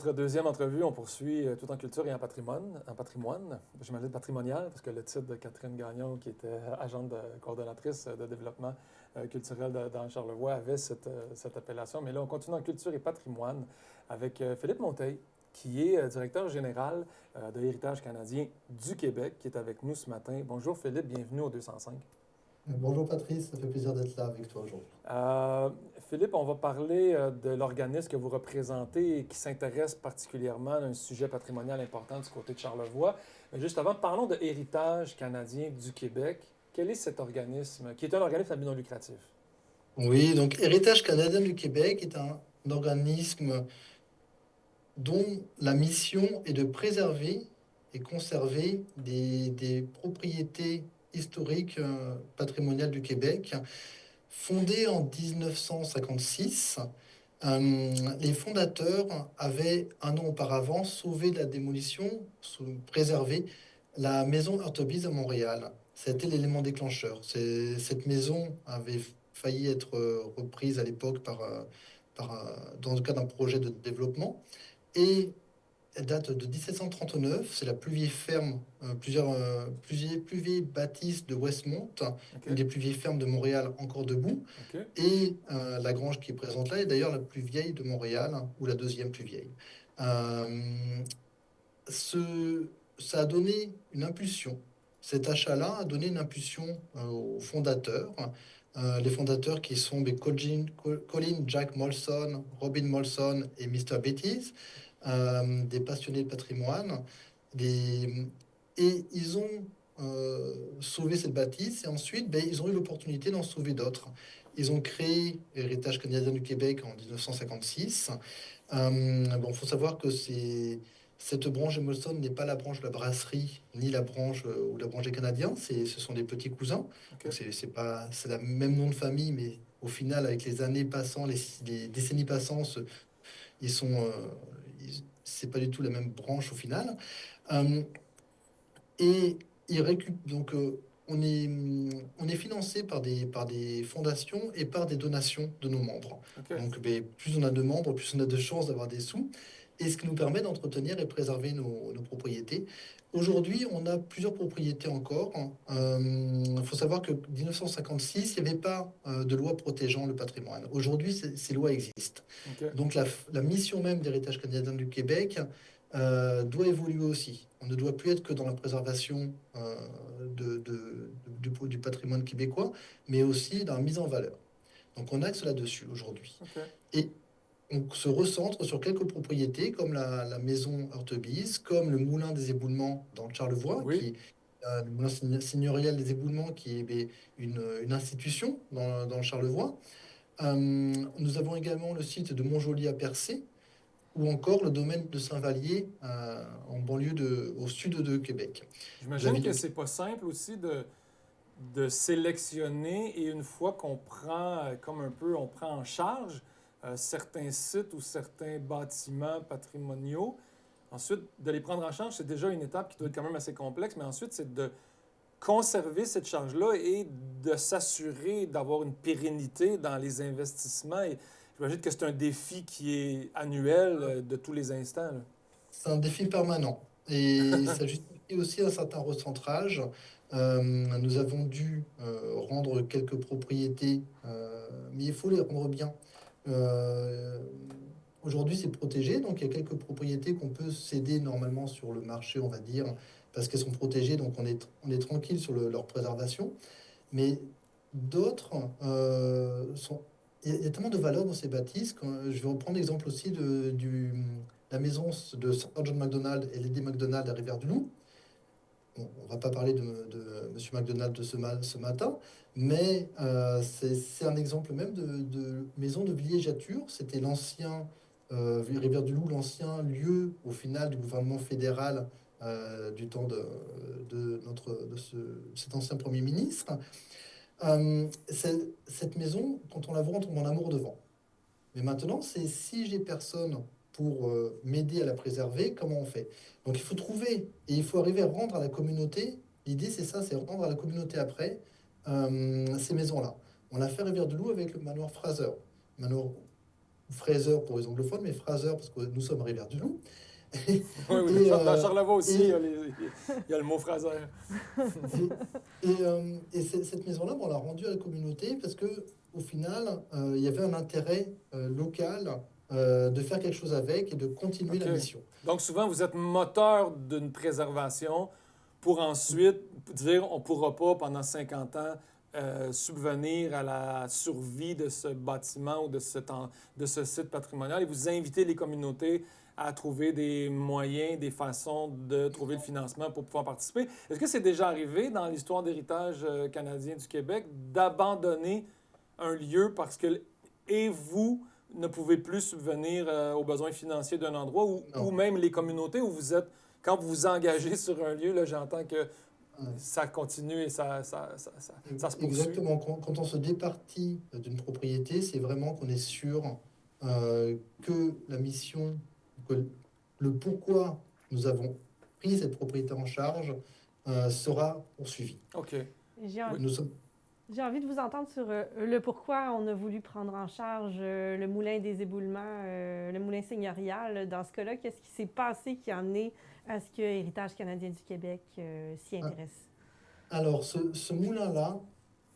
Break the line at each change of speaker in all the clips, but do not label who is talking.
notre deuxième entrevue. On poursuit tout en culture et en patrimoine. J'imagine patrimonial, parce que le titre de Catherine Gagnon, qui était agente coordonnatrice de développement culturel dans Charlevoix, avait cette appellation. Mais là, on continue en culture et patrimoine avec Philippe Monteil, qui est directeur général de l'Héritage canadien du Québec, qui est avec nous ce matin. Bonjour Philippe, bienvenue au 205.
Bonjour Patrice, ça fait plaisir d'être là avec toi aujourd'hui.
Philippe, on va parler de l'organisme que vous représentez et qui s'intéresse particulièrement à un sujet patrimonial important du côté de Charlevoix. Mais juste avant, parlons de Héritage canadien du Québec. Quel est cet organisme, qui est un organisme à but non lucratif?
Oui, donc Héritage canadien du Québec est un organisme dont la mission est de préserver et conserver des propriétés historiques patrimoniales du Québec. Fondé en 1956, les fondateurs avaient un an auparavant sauvé de la démolition, préservé la maison Heurtebise à Montréal. C'était l'élément déclencheur. Cette maison avait failli être reprise à l'époque dans le cadre d'un projet de développement. Et elle date de 1739. C'est la plus vieille ferme, plus vieille bâtisse de Westmount, une
OK.
des plus vieilles fermes de Montréal encore debout.
OK.
Et la grange qui est présente là est d'ailleurs la plus vieille de Montréal, hein, ou la deuxième plus vieille. Euh, ce, Ça a donné une impulsion. Cet achat-là a donné une impulsion aux fondateurs. Les fondateurs qui sont Colin Jack Molson, Robin Molson et Mr. Beatties, des passionnés de patrimoine. Des- et ils ont sauvé cette bâtisse et ensuite ils ont eu l'opportunité d'en sauver d'autres. Ils ont créé Héritage canadien du Québec en 1956. Il faut savoir que cette branche de Molson n'est pas la branche de la brasserie, ni la branche ou la branche des Canadiens, ce sont des petits cousins. Donc
OK.
c'est pas, c'est le même nom de famille, mais au final, avec les années passant, les décennies passant, ils sont, c'est pas du tout la même branche au final. Euh, et donc, on est financé par des fondations et par des donations de nos membres.
OK.
Donc, plus on a de membres, plus on a de chances d'avoir des sous. Et ce qui nous permet d'entretenir et préserver nos propriétés. Aujourd'hui, on a plusieurs propriétés encore. Il faut savoir que 1956, il n'y avait pas de loi protégeant le patrimoine. Aujourd'hui, ces lois existent.
OK.
Donc, la mission même d'Héritage canadien du Québec doit évoluer aussi. On ne doit plus être que dans la préservation du patrimoine québécois, mais aussi dans la mise en valeur. Donc on axe là-dessus aujourd'hui.
OK.
Et on se recentre sur quelques propriétés comme la maison Heurtebise, comme le moulin des éboulements dans le Charlevoix,
Oui.
qui est le moulin seigneurial des éboulements, qui est une institution dans le Charlevoix. Nous avons également le site de Montjoly à Percé, ou encore le domaine de Saint-Vallier en au sud de Québec. Vous
J'imagine
avez
que c'est pas simple aussi de sélectionner et une fois qu'on prend, comme un peu, on prend en charge certains sites ou certains bâtiments patrimoniaux, ensuite de les prendre en charge, c'est déjà une étape qui doit être quand même assez complexe, mais ensuite c'est de conserver cette charge-là et de s'assurer d'avoir une pérennité dans les investissements. Et j'imagine que c'est un défi qui est annuel de tous les instants, là.
C'est un défi permanent et ça justifie aussi un certain recentrage. Nous avons dû rendre quelques propriétés, mais il faut les rendre bien. Euh, Aujourd'hui, c'est protégé, donc il y a quelques propriétés qu'on peut céder normalement sur le marché, on va dire, parce qu'elles sont protégées, donc on est tranquille sur leur préservation. Mais d'autres sont. Il y a tellement de valeur dans ces bâtisses. Je vais reprendre l'exemple aussi la maison de Sir John MacDonald et Lady MacDonald à Rivière-du-Loup. Bon, on ne va pas parler de Monsieur MacDonald ce matin, mais c'est un exemple même de maison de villégiature. C'était l'ancien Rivière-du-Loup, l'ancien lieu au final du gouvernement fédéral du temps de cet ancien Premier ministre. Cette maison, quand on la voit, on tombe en amour devant. Mais maintenant, c'est si j'ai personne pour m'aider à la préserver, comment on fait? Donc il faut trouver et il faut arriver à rendre à la communauté. L'idée, c'est ça, c'est rendre à la communauté après ces maisons-là. On l'a fait à Rivière-du-Loup avec le manoir Fraser. Manoir fraiseur pour les anglophones, mais Fraser parce que nous sommes Rivière-du-Loup. Et,
Oui, oui, dans Charlevoix aussi, il y
et,
a, il y a le mot Fraser.
cette maison-là, bon, on l'a rendue à la communauté parce que au final, il y avait un intérêt local de faire quelque chose avec et de continuer
OK.
la mission.
Donc, souvent, vous êtes moteur d'une préservation pour ensuite dire on ne pourra pas, pendant 50 ans, subvenir à la survie de ce bâtiment ou de ce site patrimonial et vous invitez les communautés à trouver des moyens, des façons de trouver le financement pour pouvoir participer. Est-ce que c'est déjà arrivé dans l'histoire d'héritage canadien du Québec d'abandonner un lieu parce que et vous ne pouvez plus subvenir aux besoins financiers d'un endroit ou
Non.
même les communautés où vous êtes, quand vous vous engagez sur un lieu, là, j'entends que
Ouais.
ça continue et ça se poursuit.
Exactement. Quand on se départit d'une propriété, c'est vraiment qu'on est sûr que la mission, que le pourquoi nous avons pris cette propriété en charge sera poursuivi.
OK.
J'ai
Oui.
envie,
Nous sommes,
j'ai envie de vous entendre sur le pourquoi on a voulu prendre en charge le moulin des éboulements, le moulin seigneurial. Dans ce cas-là, qu'est-ce qui s'est passé qui a amené à ce que Héritage canadien du Québec s'y intéresse?
alors, ce moulin-là,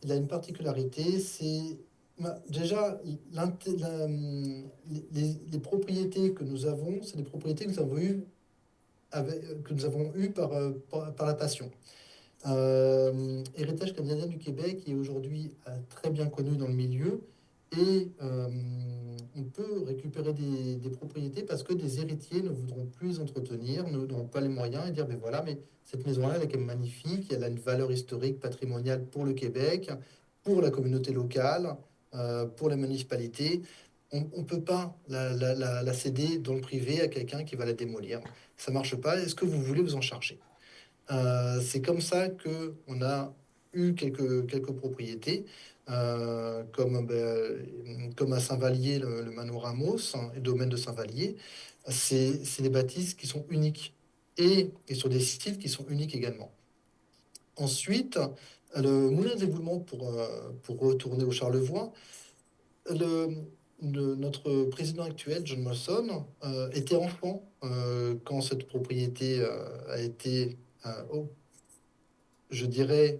il a une particularité, c'est déjà les propriétés que nous avons, c'est des propriétés que nous avons eues par la passion. Héritage canadien du Québec est aujourd'hui très bien connu dans le milieu et on peut récupérer des propriétés parce que des héritiers ne voudront plus les entretenir, n'auront pas les moyens et dire ben voilà, mais cette maison-là, elle est quand même magnifique, elle a une valeur historique, patrimoniale pour le Québec, pour la communauté locale, pour les municipalités. On ne peut pas la céder dans le privé à quelqu'un qui va la démolir. Ça ne marche pas. Est-ce que vous voulez vous en charger? C'est comme ça que on a eu quelques propriétés, comme à Saint-Vallier, le Mano Ramos, hein, et le domaine de Saint-Vallier. C'est des bâtisses qui sont uniques et sur des sites qui sont uniques également. Ensuite, le moulin d'éboulement pour retourner au Charlevoix, le, notre président actuel, John Molson, était enfant quand cette propriété a été je dirais,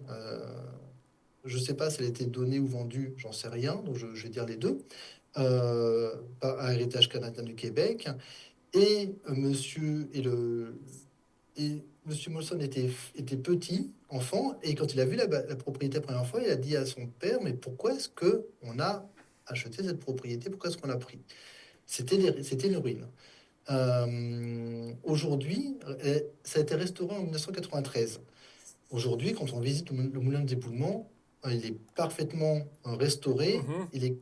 je ne sais pas si elle a été donnée ou vendue, j'en sais rien, donc je vais dire les deux, à Héritage canadien du Québec. Et Monsieur Molson était petit, enfant, et quand il a vu la propriété la première fois, il a dit à son père, mais pourquoi est-ce que on a acheté cette propriété? Pourquoi est-ce qu'on l'a pris? C'était une ruine. Aujourd'hui, ça a été restauré en 1993. Aujourd'hui, quand on visite le moulin de déboulement, il est parfaitement restauré.
Mhm.
Il est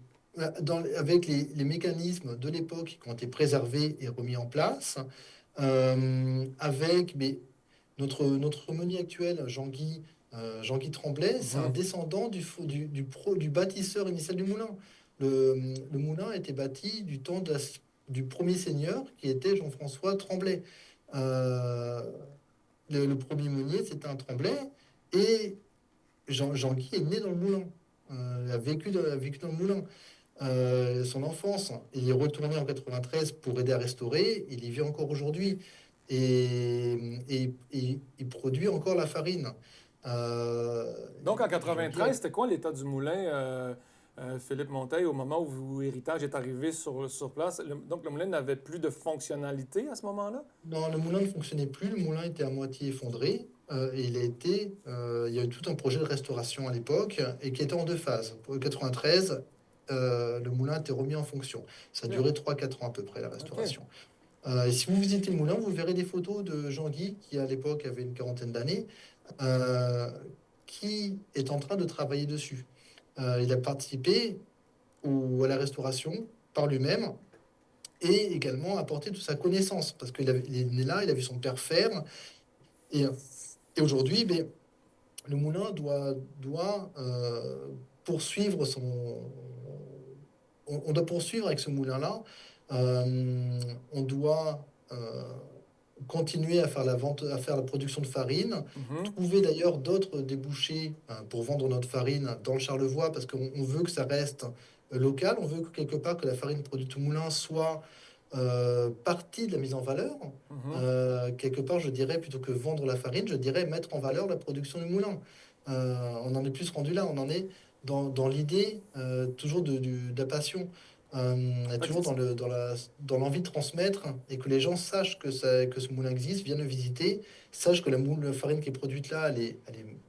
avec les mécanismes de l'époque qui ont été préservés et remis en place. Avec notre meunier actuel, Jean-Guy Tremblay, c'est un
Mhm.
descendant du bâtisseur initial du moulin. Le moulin a été bâti du temps du premier seigneur qui était Jean-François Tremblay. Euh, le premier meunier, c'était un Tremblay. Et Jean-Guy est né dans le moulin. A vécu dans le moulin. Son enfance, il est retourné en 93 pour aider à restaurer. Il y vit encore aujourd'hui. Et il produit encore la farine. Euh,
Donc, en
Jean-Guy
93, c'était quoi l'état du moulin, Philippe Monteil, au moment où Héritage est arrivé sur place? Donc, le moulin n'avait plus de fonctionnalité à ce moment-là?
Non, le moulin ne fonctionnait plus. Le moulin était à moitié effondré. Et il y a eu tout un projet de restauration à l'époque et qui était en deux phases. Pour le 93, le moulin a été remis en fonction. Ça a
OK.
duré 3-4 ans à peu près, la
OK.
restauration. Et si vous visitez le moulin, vous verrez des photos de Jean-Guy, qui à l'époque avait une quarantaine d'années, euh, qui est en train de travailler dessus. Il a participé à la restauration par lui-même et également apporté toute sa connaissance, parce il est né là, il a vu son père faire. Et, et aujourd'hui, ben, le moulin doit poursuivre on doit poursuivre avec ce moulin-là. On doit continuer à faire la vente, à faire la production de farine.
Mhm.
Trouver d'ailleurs d'autres débouchés pour vendre notre farine dans le Charlevoix, parce qu'on veut que ça reste local. On veut que quelque part que la farine produite au moulin soit partie de la mise en valeur.
Mhm.
Quelque part, je dirais, plutôt que vendre la farine, je dirais mettre en valeur la production du moulin. On en est plus rendu là, on en est dans l'idée toujours de la passion.
OK.
Toujours dans l'envie de transmettre et que les gens sachent que ce moulin existe, viennent le visiter, sachent que la farine qui est produite là, elle est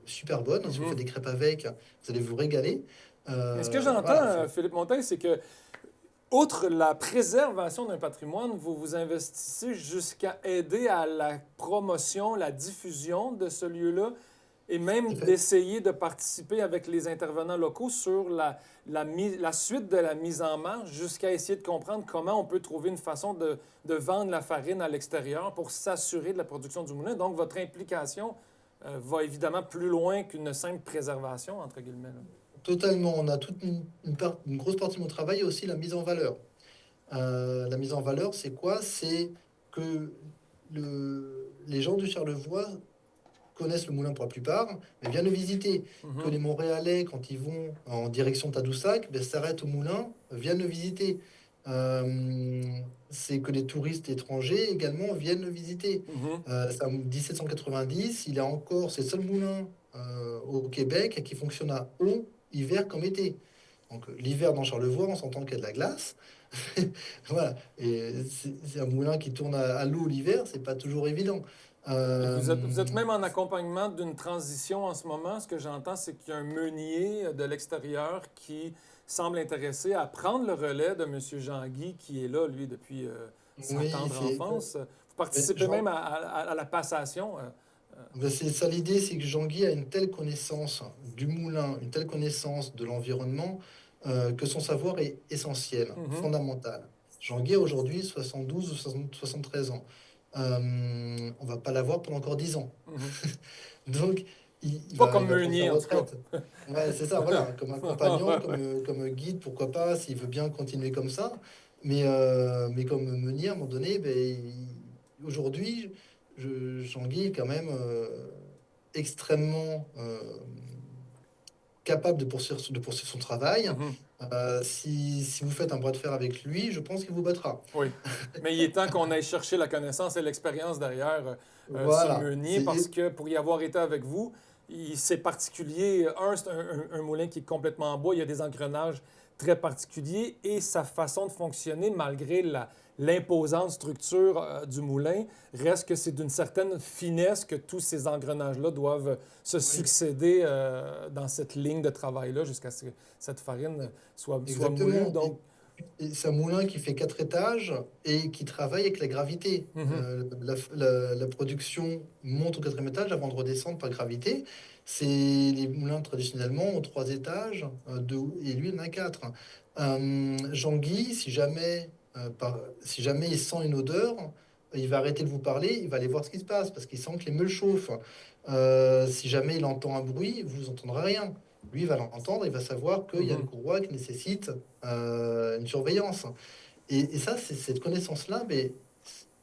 super bonne. Si vous faites
Mhm.
des crêpes avec, vous allez vous régaler.
Mais ce que j'entends,
Voilà,
Philippe Monteil, c'est que, outre la préservation d'un patrimoine, vous vous investissez jusqu'à aider à la promotion, la diffusion de ce lieu-là, et
tout
même
à fait.
d'essayer de participer avec les intervenants locaux sur la suite de la mise en marche, jusqu'à essayer de comprendre comment on peut trouver une façon de vendre la farine à l'extérieur pour s'assurer de la production du moulin. Donc, votre implication va évidemment plus loin qu'une simple préservation, entre guillemets, là.
Totalement, on a toute une grosse partie de mon travail et aussi la mise en valeur. La mise en valeur, c'est quoi? C'est que les gens du Charlevoix connaissent le moulin pour la plupart, mais viennent le visiter. Que
Mhm.
les Montréalais, quand ils vont en direction de Tadoussac, ben, s'arrêtent au moulin, viennent le visiter. Euh, c'est que les touristes étrangers également viennent le visiter.
Mhm.
C'est en 1790, il est encore, c'est le seul moulin au Québec qui fonctionne à eau, hiver comme été. Donc l'hiver dans Charlevoix, on s'entend qu'il y a de la glace. Voilà. Et c'est un moulin qui tourne à l'eau l'hiver, c'est pas toujours évident.
Et vous êtes
Euh,
même en accompagnement d'une transition en ce moment. Ce que j'entends, c'est qu'il y a un meunier de l'extérieur qui semble intéressé à prendre le relais de M. Jean-Guy, qui est là, lui, depuis sa
oui,
tendre enfance. Vous
mais
participez même à la passation.
C'est ça l'idée, c'est que Jean-Guy a une telle connaissance du moulin, une telle connaissance de l'environnement, que son savoir est essentiel,
Mhm.
fondamental. Jean-Guy a aujourd'hui 72 ou 73 ans. On va pas l'avoir pendant encore 10 ans.
Mhm.
Donc,
Pas comme
il va prendre sa
meunier, en tout cas.
retraite. Ouais, c'est ça, voilà, comme accompagnant, comme guide, pourquoi pas, s'il veut bien continuer comme ça. Mais comme meunier, à un moment donné, ben, aujourd'hui, Jean-Guy est quand même extrêmement capable de poursuivre son travail.
Mhm.
Si vous faites un bras de fer avec lui, je pense qu'il vous battra.
Oui. Mais il est temps qu'on aille chercher la connaissance et l'expérience derrière ce
Voilà.
meunier parce que pour y avoir été avec vous, c'est particulier. C'est un moulin qui est complètement en bois. Il y a des engrenages très particuliers et sa façon de fonctionner, malgré l'imposante structure du moulin, reste que c'est d'une certaine finesse que tous ces engrenages-là doivent se
Oui,
succéder dans cette ligne de travail-là jusqu'à ce que cette farine soit moulue.
exactement.
Donc,
Et c'est un moulin qui fait 4 étages et qui travaille avec la gravité.
mhm,
La production monte au 4e étage avant de redescendre par gravité. C'est les moulins traditionnellement ont 3 étages, et lui il en a 4. Jean-Guy, si jamais il sent une odeur, il va arrêter de vous parler, il va aller voir ce qui se passe parce qu'il sent que les meules chauffent. Si jamais il entend un bruit, vous n'entendrez rien. Lui, il va l'entendre, il va savoir qu'il y a une
mhm.
courroie qui nécessite une surveillance. Et ça, cette connaissance-là, mais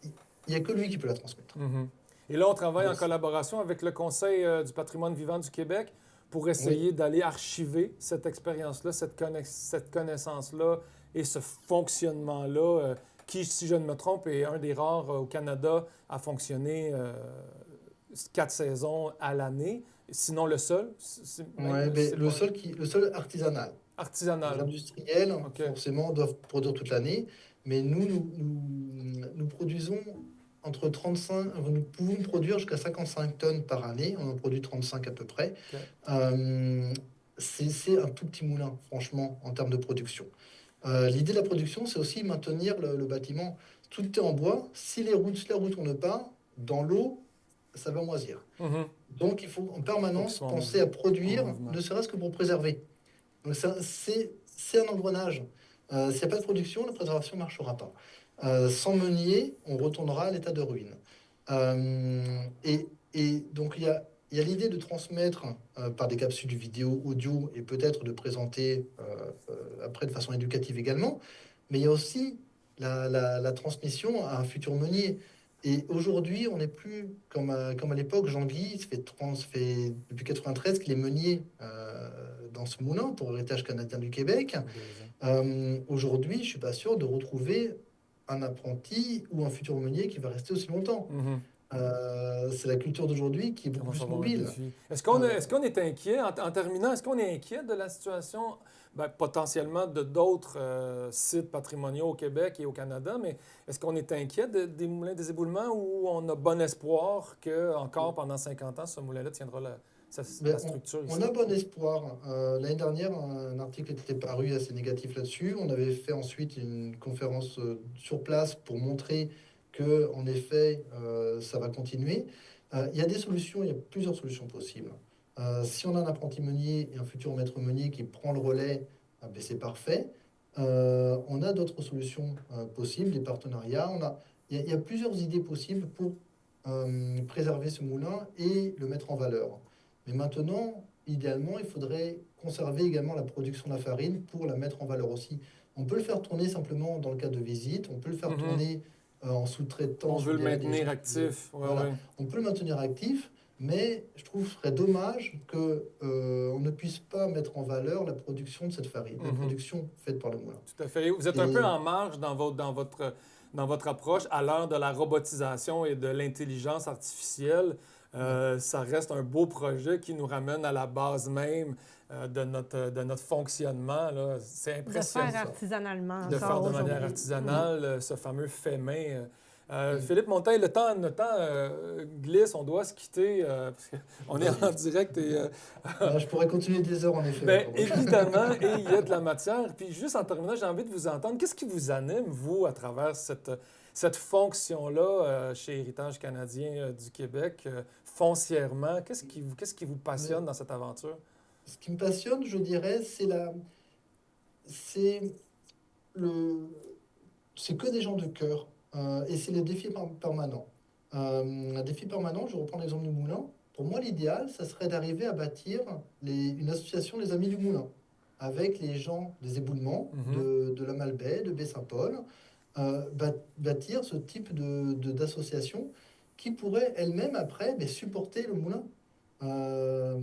il n'y a que lui qui peut la transmettre.
Mhm. Et là, on travaille en
Donc,
collaboration avec le Conseil du patrimoine vivant du Québec pour
oui,
essayer d'aller archiver cette expérience-là, cette connaissance-là et ce fonctionnement-là, qui, si je ne me trompe, est un des rares au Canada à fonctionner 4 saisons à l'année, sinon le seul,
ouais,
même,
mais
c'est pas
le seul artisanal. Les
artisanal.
industriels,
OK.
forcément, doivent produire toute l'année, mais nous produisons entre 35, nous pouvons produire jusqu'à 55 tonnes par année, on en produit 35 à peu près.
OK.
Euh, c'est un tout petit moulin, franchement, en termes de production. L'idée de la production, c'est aussi maintenir le bâtiment. Tout est en bois. Si la route tourne pas, dans l'eau, ça va moisir.
Mhm.
Donc, il faut en
Il faut qu'il
permanence
soit
penser à
en
produire,
mouvement.
ne serait-ce que pour préserver. Donc, c'est un engrenage. S'il n'y a pas de production, la préservation ne marchera pas. Sans meunier, on retournera à l'état de ruine. Et donc, il y a l'idée de transmettre par des capsules vidéo, audio, et peut-être de présenter après de façon éducative également. Mais il y a aussi la transmission à un futur meunier. Et aujourd'hui, on n'est plus comme à l'époque, Jean-Guy, ça fait depuis 93 qu'il est meunier dans ce moulin pour Héritage canadien du Québec.
2 ans.
Aujourd'hui, je ne suis pas sûr de retrouver un apprenti ou un futur meunier qui va rester aussi longtemps.
Mhm.
C'est la culture d'aujourd'hui qui est beaucoup
Comment ça
plus
va un
mobile.
défi?
Euh,
Est-ce qu'on est inquiet, en terminant, est-ce qu'on est inquiet de la situation, ben, potentiellement de d'autres sites patrimoniaux au Québec et au Canada, mais est-ce qu'on est inquiet des moulins des éboulements ou on a bon espoir que encore pendant 50 ans, ce moulin-là tiendra
Ben,
la structure
on
ici?
a bon espoir. L'année dernière, un article était paru assez négatif là-dessus. On avait fait ensuite une conférence sur place pour montrer que, en effet, ça va continuer. Il y a des solutions, il y a plusieurs solutions possibles. Si on a un apprenti meunier et un futur maître meunier qui prend le relais, ben, c'est parfait. On a d'autres solutions possibles, des partenariats. Il y a plusieurs idées possibles pour préserver ce moulin et le mettre en valeur. Mais maintenant, idéalement, il faudrait conserver également la production de la farine pour la mettre en valeur aussi. On peut le faire tourner simplement dans le cadre de visite, on peut le faire
Mhm.
tourner en
On
sous-traitance
veut le
via des
maintenir
gens
actif. Ouais,
voilà,
ouais.
on peut le maintenir actif, mais je trouve que ce serait dommage que on ne puisse pas mettre en valeur la production de cette farine, la
Mhm.
production faite par le moulin.
Tout à fait. Vous êtes un peu
Et
en marge dans votre approche à l'heure de la robotisation et de l'intelligence artificielle.
ouais,
Ça reste un beau projet qui nous ramène à la base même de notre fonctionnement, là. C'est
De
impressionnant
faire artisanalement
de faire
encore
de manière
aujourd'hui.
artisanale ce fameux fait main.
mm.
Philippe Montagne, le temps glisse, on doit se quitter parce qu'on est en direct et
Je pourrais continuer des heures en effet
ben,
encore.
évidemment, et il y a de la matière. Puis juste en terminant, j'ai envie de vous entendre. Qu'est-ce qui vous anime, vous, à travers cette fonction-là chez Héritage canadien du Québec, foncièrement? Qu'est-ce qui vous passionne
Mais
dans cette aventure?
ce qui me passionne, je dirais, c'est le, c'est que des gens de cœur. Et c'est les défis permanents. Un défi permanent, je reprends l'exemple du moulin. Pour moi, l'idéal, ça serait d'arriver à bâtir une association des Amis du Moulin, avec les gens des éboulements
Mhm.
de la Malbaie, de Baie-Saint-Paul, bâtir ce type d'association qui pourrait elle-même, après, mais supporter le moulin. Euh,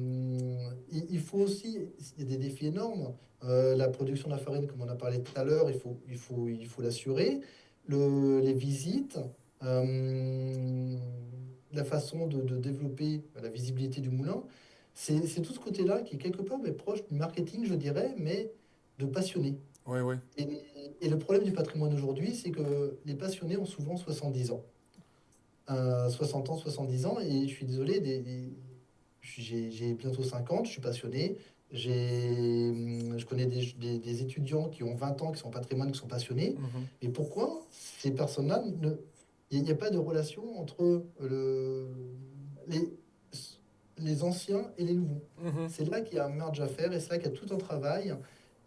il faut aussi, il y a des défis énormes. La production de la farine, comme on a parlé tout à l'heure, il faut l'assurer. Les visites, euh, la façon de développer la visibilité du moulin, c'est tout ce côté-là qui est quelque part mais proche du marketing, je dirais, mais de passionnés.
Oui, oui.
Et, et le problème du patrimoine aujourd'hui, c'est que les passionnés ont souvent 70 ans. 60 ans, 70 ans, et je suis désolé, j'ai bientôt 50, je suis passionné. Je connais des étudiants qui ont 20 ans, qui sont en patrimoine, qui sont passionnés.
Mhm.
Et pourquoi ces personnes-là, il n'y a pas de relation entre les, les anciens et les nouveaux.
Mhm.
C'est là qu'il y a un merge à faire, et c'est là qu'il y a tout un travail.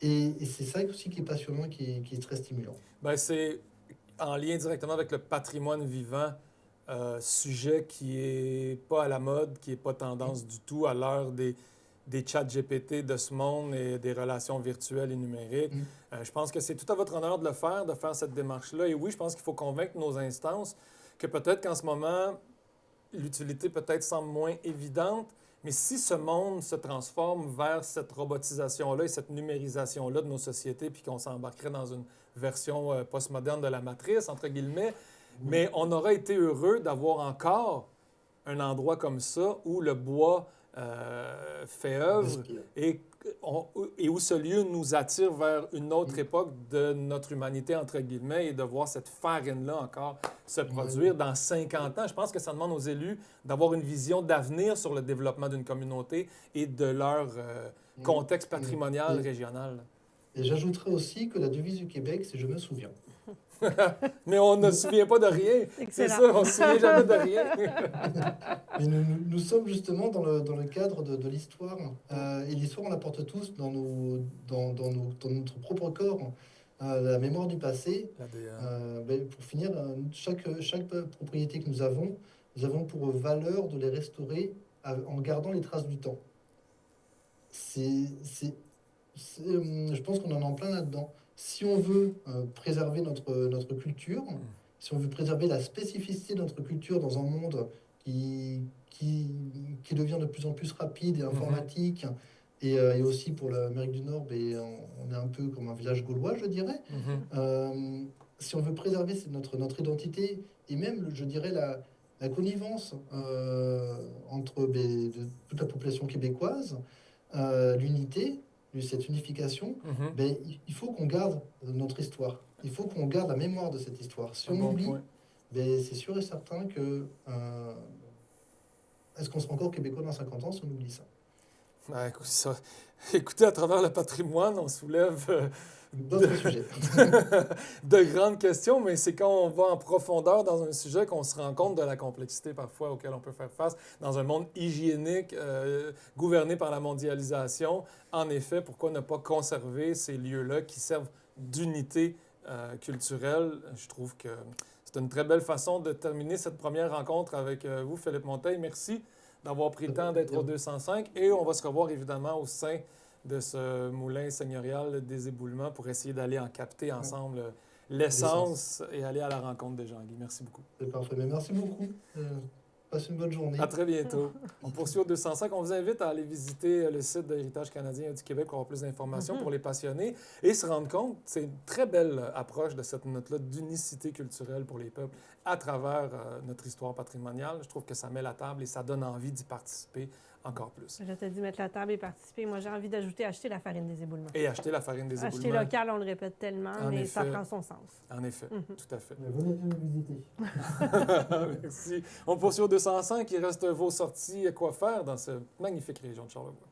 Et c'est ça aussi qui est passionnant, qui est très stimulant.
Ben, c'est en lien directement avec le patrimoine vivant, sujet qui est pas à la mode, qui est pas tendance du tout à l'heure des chats GPT de ce monde et des relations virtuelles et numériques.
Mm.
Je pense que c'est tout à votre honneur de faire cette démarche-là. Et oui, je pense qu'il faut convaincre nos instances que peut-être qu'en ce moment, l'utilité peut-être semble moins évidente, mais si ce monde se transforme vers cette robotisation-là et cette numérisation-là de nos sociétés, puis qu'on s'embarquerait dans une version postmoderne de la matrice, entre guillemets,
Oui.
mais on aurait été heureux d'avoir encore un endroit comme ça où le bois fait œuvre
Respire.
et, et où ce lieu nous attire vers une autre époque de notre humanité, entre guillemets, et de voir cette farine-là encore se produire dans 50 ans. Je pense que ça demande aux élus d'avoir une vision d'avenir sur le développement d'une communauté et de leur contexte patrimonial
Et,
régional.
et j'ajouterais aussi que la devise du Québec, c'est je me souviens.
Mais on ne se souvient pas de rien. C'est
Excellent.
ça, on ne se souvient jamais de rien.
Mais nous sommes justement dans le cadre de l'histoire. Et l'histoire, on la porte tous dans notre propre corps. La mémoire du passé.
L'ADN.
Pour finir, chaque propriété que nous avons pour valeur de les restaurer en gardant les traces du temps. C'est, c'est, je pense qu'on en est en plein là-dedans. Si on veut préserver notre culture, si on veut préserver la spécificité de notre culture dans un monde qui devient de plus en plus rapide et
Mhm.
informatique, Et aussi pour l'Amérique du Nord, ben, on est un peu comme un village gaulois, je dirais. Si on veut préserver notre identité et même, je dirais, la connivence entre toute la population québécoise, l'unité, cette unification,
Mhm.
ben, il faut qu'on garde notre histoire. Il faut qu'on garde la mémoire de cette histoire. Si
Un
on
bon
oublie,
point.
ben, c'est sûr et certain que est-ce qu'on sera encore québécois dans 50 ans si on oublie ça?
Ben, écoutez, à travers le patrimoine, on soulève
D'autres sujets.
de grandes questions, mais c'est quand on va en profondeur dans un sujet qu'on se rend compte de la complexité parfois auquel on peut faire face dans un monde hygiénique, gouverné par la mondialisation. En effet, pourquoi ne pas conserver ces lieux-là qui servent d'unité culturelle? Je trouve que c'est une très belle façon de terminer cette première rencontre avec vous, Philippe Monteil. Merci d'avoir pris le temps d'être au 205 et on va se revoir évidemment au sein de ce moulin seigneurial des éboulements pour essayer d'aller en capter ensemble l'essence et aller à la rencontre de Jean-Guy. Merci beaucoup.
C'est parfait. Mais merci beaucoup. Passe une bonne journée.
À très bientôt. On poursuit au 205. On vous invite à aller visiter le site de l'Héritage canadien du Québec pour avoir plus d'informations pour les passionnés et se rendre compte, c'est une très belle approche de cette note-là d'unicité culturelle pour les peuples à travers notre histoire patrimoniale. Je trouve que ça met la table et ça donne envie d'y participer encore plus.
Je te dis mettre la table et participer. Moi, j'ai envie d'ajouter acheter la farine des éboulements.
Et acheter la farine des
Acheter
éboulements.
local, on le répète tellement,
En
mais ça
effet.
prend son sens.
En effet, tout à fait.
Venez nous visiter.
Merci. On poursuit au 205. Il reste vos sorties quoi faire dans cette magnifique région de Charlevoix.